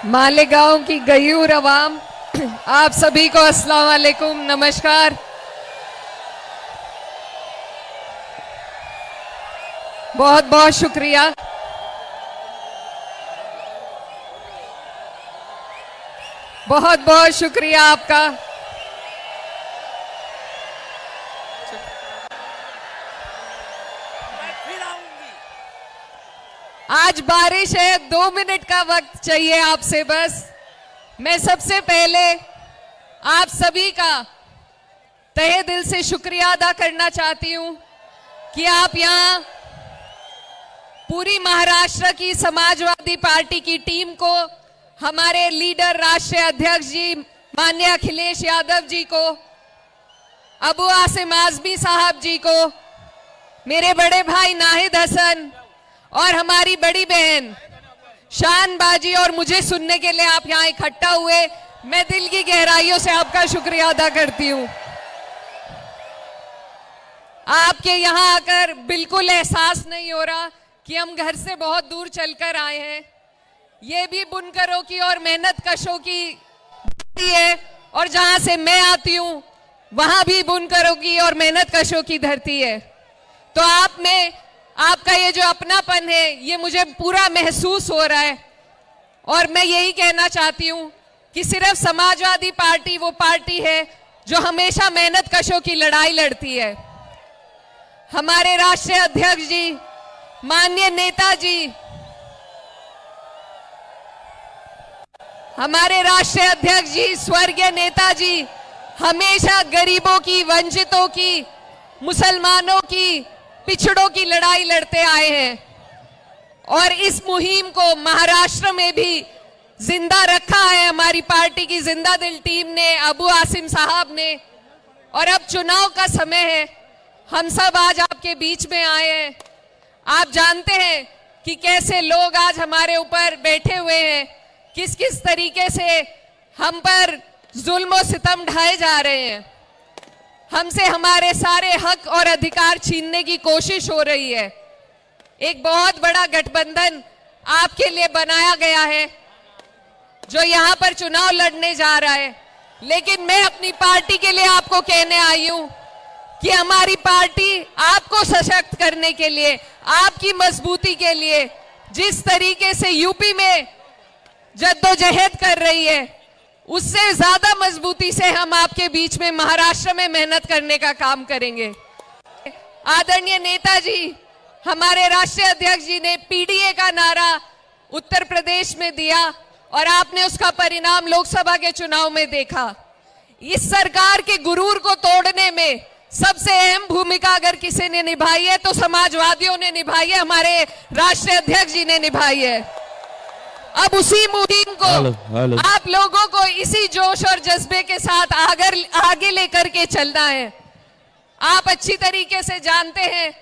मालेगांव की गयूर अवाम, आप सभी को अस्सलाम वालेकुम, नमस्कार। बहुत बहुत शुक्रिया। बहुत बहुत शुक्रिया आपका। आज बारिश है, 2 मिनट का वक्त चाहिए आपसे बस। मैं सबसे पहले आप सभी का तहे दिल से शुक्रिया अदा करना चाहती हूं कि आप यहां पूरी महाराष्ट्र की समाजवादी पार्टी की टीम को, हमारे लीडर राष्ट्रीय अध्यक्ष जी माननीय अखिलेश यादव जी को, अबू आसिम आजमी साहब जी को, मेरे बड़े भाई नाहिद हसन और हमारी बड़ी बहन शान बाजी और मुझे सुनने के लिए आप यहां इकट्ठा हुए। मैं दिल की गहराइयों से आपका शुक्रिया अदा करती हूं। आपके यहां आकर बिल्कुल एहसास नहीं हो रहा कि हम घर से बहुत दूर चलकर आए हैं। ये भी बुनकरों की और मेहनत कशों की धरती है, और जहां से मैं आती हूं वहां भी बुनकरों की और मेहनत कशों की धरती है। तो आप में आपका ये जो अपनापन है, ये मुझे पूरा महसूस हो रहा है। और मैं यही कहना चाहती हूं कि सिर्फ समाजवादी पार्टी वो पार्टी है जो हमेशा मेहनत कशों की लड़ाई लड़ती है। हमारे राष्ट्रीय अध्यक्ष जी, माननीय नेताजी, हमारे राष्ट्रीय अध्यक्ष जी, स्वर्गीय नेताजी हमेशा गरीबों की, वंचितों की, मुसलमानों की, पिछड़ों की लड़ाई लड़ते आए हैं। और इस मुहिम को महाराष्ट्र में भी जिंदा रखा है हमारी पार्टी की जिंदा दिल टीम ने, अबू आसिम साहब ने। और अब चुनाव का समय है, हम सब आज आपके बीच में आए हैं। आप जानते हैं कि कैसे लोग आज हमारे ऊपर बैठे हुए हैं, किस किस तरीके से हम पर जुल्म और सितम ढाए जा रहे हैं। हमसे हमारे सारे हक और अधिकार छीनने की कोशिश हो रही है। एक बहुत बड़ा गठबंधन आपके लिए बनाया गया है जो यहां पर चुनाव लड़ने जा रहा है। लेकिन मैं अपनी पार्टी के लिए आपको कहने आई हूं कि हमारी पार्टी आपको सशक्त करने के लिए, आपकी मजबूती के लिए जिस तरीके से यूपी में जद्दोजहद कर रही है, उससे ज्यादा मजबूती से हम आपके बीच में महाराष्ट्र में मेहनत करने का काम करेंगे। आदरणीय नेताजी, हमारे राष्ट्रीय अध्यक्ष जी ने पीडीए का नारा उत्तर प्रदेश में दिया और आपने उसका परिणाम लोकसभा के चुनाव में देखा। इस सरकार के गुरूर को तोड़ने में सबसे अहम भूमिका अगर किसी ने निभाई है तो समाजवादियों ने निभाई है, हमारे राष्ट्रीय अध्यक्ष जी ने निभाई है। अब उसी मुहिम को आप लोगों को इसी जोश और जज्बे के साथ आगे लेकर के चलना है। आप अच्छी तरीके से जानते हैं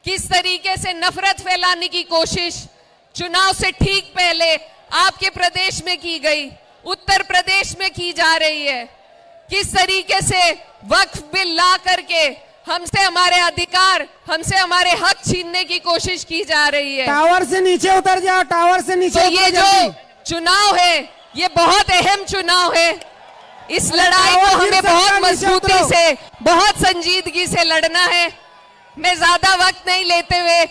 किस तरीके से नफरत फैलाने की कोशिश चुनाव से ठीक पहले आपके प्रदेश में की गई, उत्तर प्रदेश में की जा रही है। किस तरीके से वक्फ बिल ला करके हमसे हमारे अधिकार, हमसे हमारे हक छीनने की कोशिश की जा रही है। टावर से नीचे उतर जाओ, टावर से नीचे। तो ये जो चुनाव है, ये बहुत अहम चुनाव है। इस लड़ाई को हमें बहुत मजबूती से, बहुत संजीदगी से लड़ना है। मैं ज्यादा वक्त नहीं लेते हुए